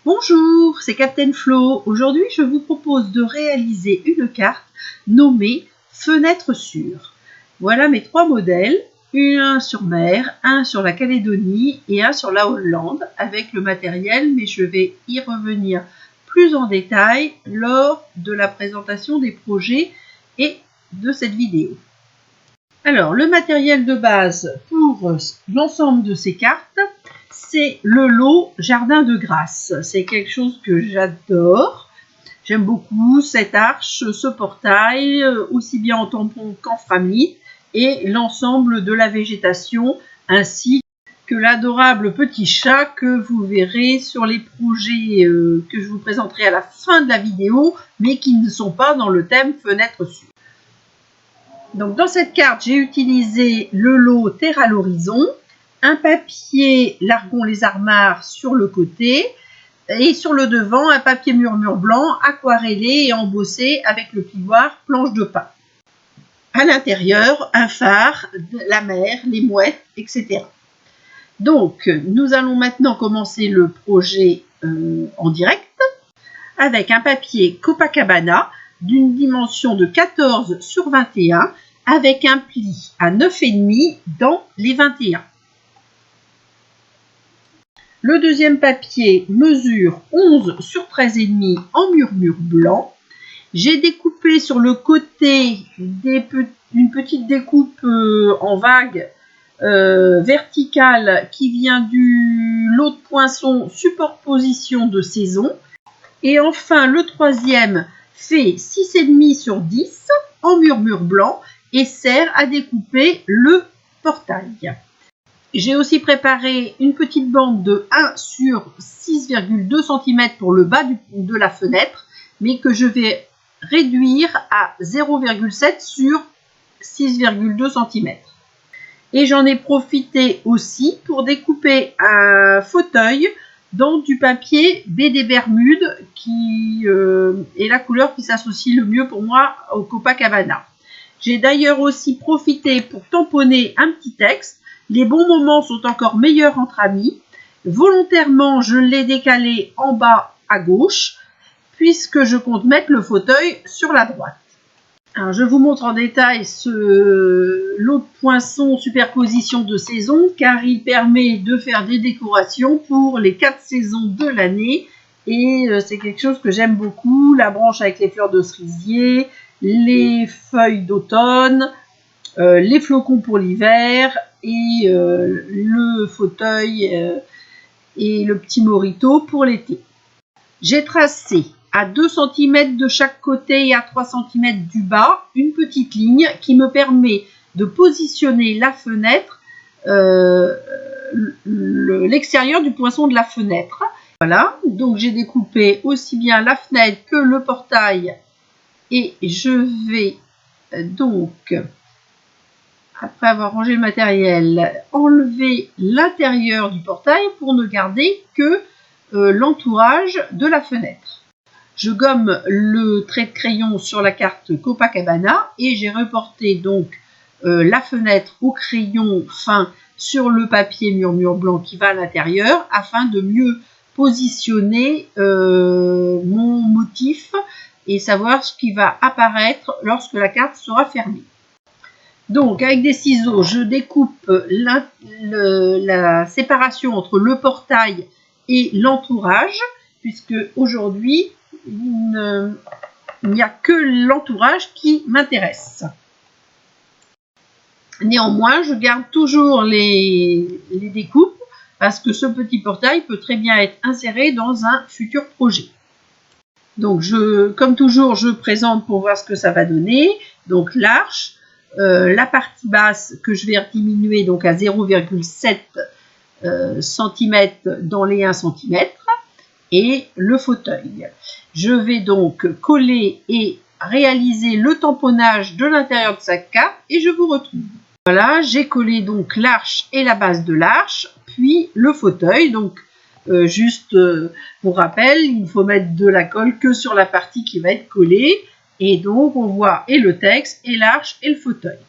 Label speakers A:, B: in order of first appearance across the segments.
A: Bonjour, c'est Captain Flo. Aujourd'hui, je vous propose de réaliser une carte nommée Fenêtre sûre. Voilà mes trois modèles, un sur mer, un sur la Calédonie et un sur la Hollande avec le matériel, mais je vais y revenir plus en détail lors de la présentation des projets et de cette vidéo. Alors, le matériel de base pour l'ensemble de ces cartes, c'est le lot Jardin de Grâce. C'est quelque chose que j'adore. J'aime beaucoup cette arche, ce portail, aussi bien en tampon qu'en framite, et l'ensemble de la végétation, ainsi que l'adorable petit chat que vous verrez sur les projets que je vous présenterai à la fin de la vidéo, mais qui ne sont pas dans le thème Fenêtre sûre. Donc dans cette carte, j'ai utilisé le lot Terre à l'horizon, un papier Largon les Armards sur le côté et sur le devant un papier murmure blanc aquarellé et embossé avec le plioir planche de pin. À l'intérieur, un phare, la mer, les mouettes, etc. Donc nous allons maintenant commencer le projet en direct avec un papier Copacabana d'une dimension de 14 sur 21 avec un pli à 9,5 dans les 21. Le deuxième papier mesure 11 sur 13,5 en murmure blanc. J'ai découpé sur le côté une petite découpe en vague verticale qui vient du lot de poinçon superposition de saison. Et enfin, le troisième fait 6,5 sur 10 en murmure blanc et sert à découper le portail. J'ai aussi préparé une petite bande de 1 sur 6,2 cm pour le bas de la fenêtre, mais que je vais réduire à 0,7 sur 6,2 cm. Et j'en ai profité aussi pour découper un fauteuil dans du papier BD Bermude qui est la couleur qui s'associe le mieux pour moi au Copacabana. J'ai d'ailleurs aussi profité pour tamponner un petit texte. Les bons moments sont encore meilleurs entre amis. Volontairement, je l'ai décalé en bas à gauche puisque je compte mettre le fauteuil sur la droite. Alors, je vous montre en détail ce lot de poinçons superposition de saison car il permet de faire des décorations pour les 4 saisons de l'année et c'est quelque chose que j'aime beaucoup. La branche avec les fleurs de cerisier, les feuilles d'automne, les flocons pour l'hiver et le fauteuil et le petit morito pour l'été. J'ai tracé à 2 cm de chaque côté et à 3 cm du bas une petite ligne qui me permet de positionner la fenêtre, l'extérieur du poinçon de la fenêtre. Voilà, donc j'ai découpé aussi bien la fenêtre que le portail et je vais donc, après avoir rangé le matériel, enlever l'intérieur du portail pour ne garder que l'entourage de la fenêtre. Je gomme le trait de crayon sur la carte Copacabana et j'ai reporté donc la fenêtre au crayon fin sur le papier murmure blanc qui va à l'intérieur afin de mieux positionner mon motif et savoir ce qui va apparaître lorsque la carte sera fermée. Donc avec des ciseaux, je découpe la séparation entre le portail et l'entourage, puisque aujourd'hui, il n'y a que l'entourage qui m'intéresse. Néanmoins, je garde toujours les découpes, parce que ce petit portail peut très bien être inséré dans un futur projet. Donc, comme toujours, je présente pour voir ce que ça va donner. Donc, l'arche, la partie basse que je vais diminuer donc à 0,7 cm dans les 1 cm et le fauteuil. Je vais donc coller et réaliser le tamponnage de l'intérieur de sa carte et je vous retrouve. Voilà, j'ai collé donc l'arche et la base de l'arche, puis le fauteuil. Donc juste pour rappel, il faut mettre de la colle que sur la partie qui va être collée. Et donc on voit et le texte, et l'arche, et le fauteuil.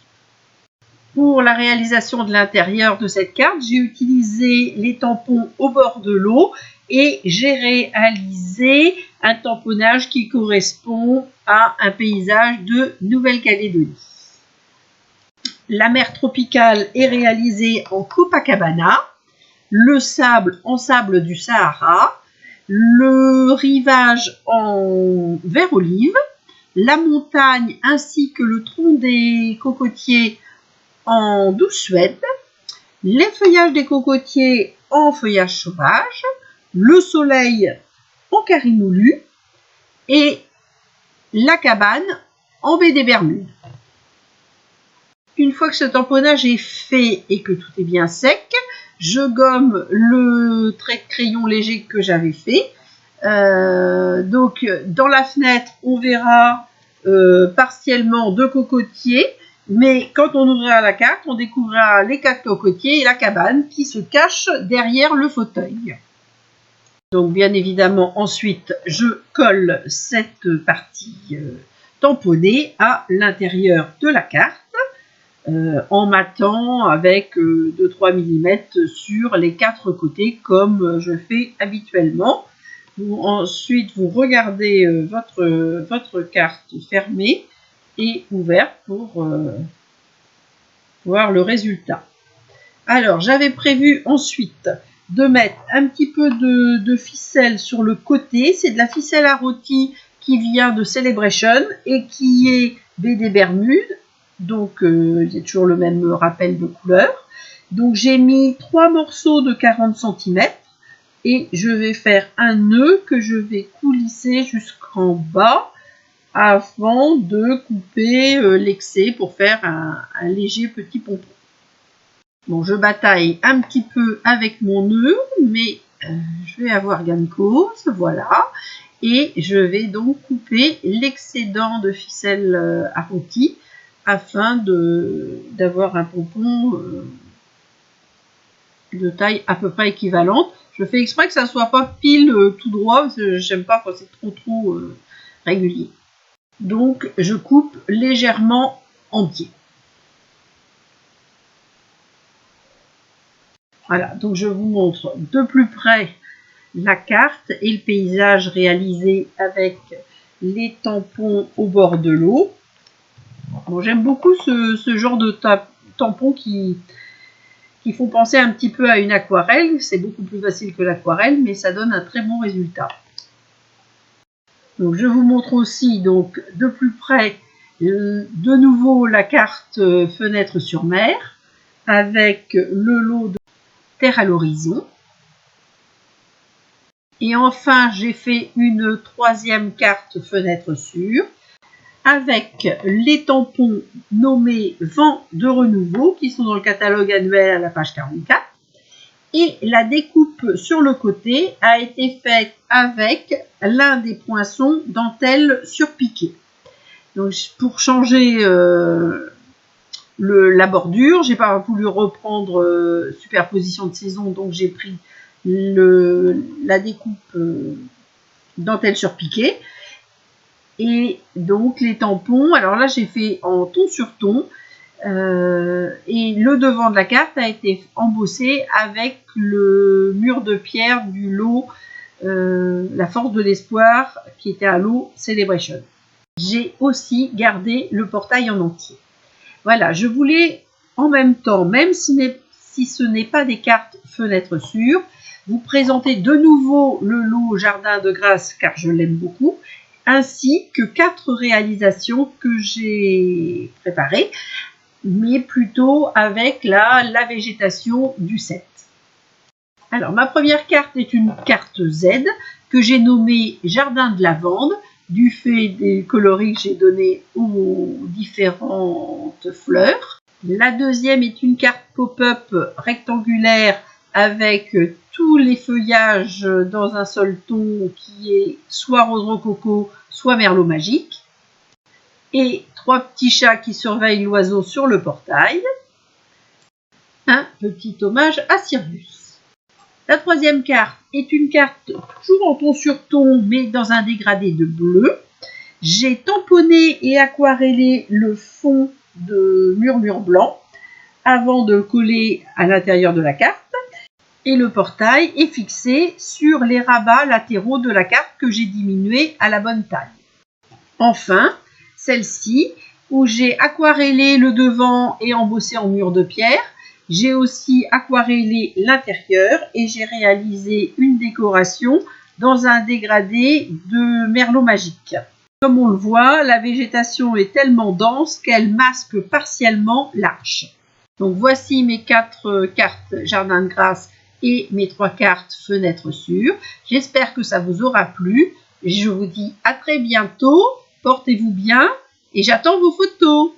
A: Pour la réalisation de l'intérieur de cette carte, j'ai utilisé les tampons au bord de l'eau et j'ai réalisé un tamponnage qui correspond à un paysage de Nouvelle-Calédonie. La mer tropicale est réalisée en Copacabana, le sable en sable du Sahara, le rivage en vert olive, la montagne ainsi que le tronc des cocotiers en douce Suède, les feuillages des cocotiers en feuillage sauvage, le soleil en carimoulu et la cabane en baie des Bermudes. Une fois que ce tamponnage est fait et que tout est bien sec, je gomme le trait de crayon léger que j'avais fait. Donc dans la fenêtre, on verra partiellement 2 cocotiers, mais quand on ouvrira la carte, on découvrira les 4 cocotiers et la cabane qui se cache derrière le fauteuil. Donc bien évidemment, ensuite, je colle cette partie tamponnée à l'intérieur de la carte en matant avec 2-3 mm sur les 4 côtés comme je fais habituellement. Ensuite, vous regardez votre carte fermée et ouverte pour voir le résultat. Alors, j'avais prévu ensuite de mettre un petit peu de ficelle sur le côté. C'est de la ficelle à rôti qui vient de Celebration et qui est baie des Bermudes. Donc, il y a toujours le même rappel de couleur. Donc, j'ai mis 3 morceaux de 40 cm et je vais faire un nœud que je vais coulisser jusqu'en bas avant de couper l'excès pour faire un léger petit pompon. Bon, je bataille un petit peu avec mon nœud, mais je vais avoir gain de cause, voilà. Et je vais donc couper l'excédent de ficelle à rôti afin d'avoir un pompon de taille à peu près équivalente. Je fais exprès que ça ne soit pas pile tout droit, parce que j'aime pas quand c'est trop régulier. Donc, je coupe légèrement entier. Voilà, donc je vous montre de plus près la carte et le paysage réalisé avec les tampons au bord de l'eau. Bon, j'aime beaucoup ce genre de tampons qui font penser un petit peu à une aquarelle. C'est beaucoup plus facile que l'aquarelle, mais ça donne un très bon résultat. Donc, je vous montre aussi donc, de plus près de nouveau la carte fenêtre sur mer avec le lot de terre à l'horizon. Et enfin, j'ai fait une 3e carte fenêtre sur avec les tampons nommés vent de renouveau qui sont dans le catalogue annuel à la page 44. Et la découpe sur le côté a été faite avec l'un des poinçons dentelle surpiquée. Donc pour changer la bordure, j'ai pas voulu reprendre superposition de saison, donc j'ai pris la découpe dentelle surpiquée. Et donc les tampons, alors là j'ai fait en ton sur ton, et le devant de la carte a été embossé avec le mur de pierre du lot La Force de l'Espoir qui était à l'eau Celebration. J'ai aussi gardé le portail en entier. Voilà, je voulais en même temps, même si ce n'est pas des cartes fenêtres sûres, vous présenter de nouveau le lot Jardin de Grâce car je l'aime beaucoup, ainsi que 4 réalisations que j'ai préparées, mais plutôt avec la végétation du set. Alors, ma première carte est une carte Z que j'ai nommée Jardin de lavande, du fait des coloris que j'ai donnés aux différentes fleurs. La deuxième est une carte pop-up rectangulaire avec tous les feuillages dans un seul ton qui est soit rose rococo, soit merlot magique. Et 3 petits chats qui surveillent l'oiseau sur le portail. Un petit hommage à Sirius. La 3e carte est une carte toujours en ton sur ton, mais dans un dégradé de bleu. J'ai tamponné et aquarellé le fond de murmure blanc avant de le coller à l'intérieur de la carte. Et le portail est fixé sur les rabats latéraux de la carte que j'ai diminué à la bonne taille. Enfin, celle-ci, où j'ai aquarellé le devant et embossé en mur de pierre, j'ai aussi aquarellé l'intérieur et j'ai réalisé une décoration dans un dégradé de merlot magique. Comme on le voit, la végétation est tellement dense qu'elle masque partiellement l'arche. Donc voici mes 4 cartes jardin de grâce et mes 3 cartes fenêtres sûres. J'espère que ça vous aura plu. Je vous dis à très bientôt. Portez-vous bien et j'attends vos photos.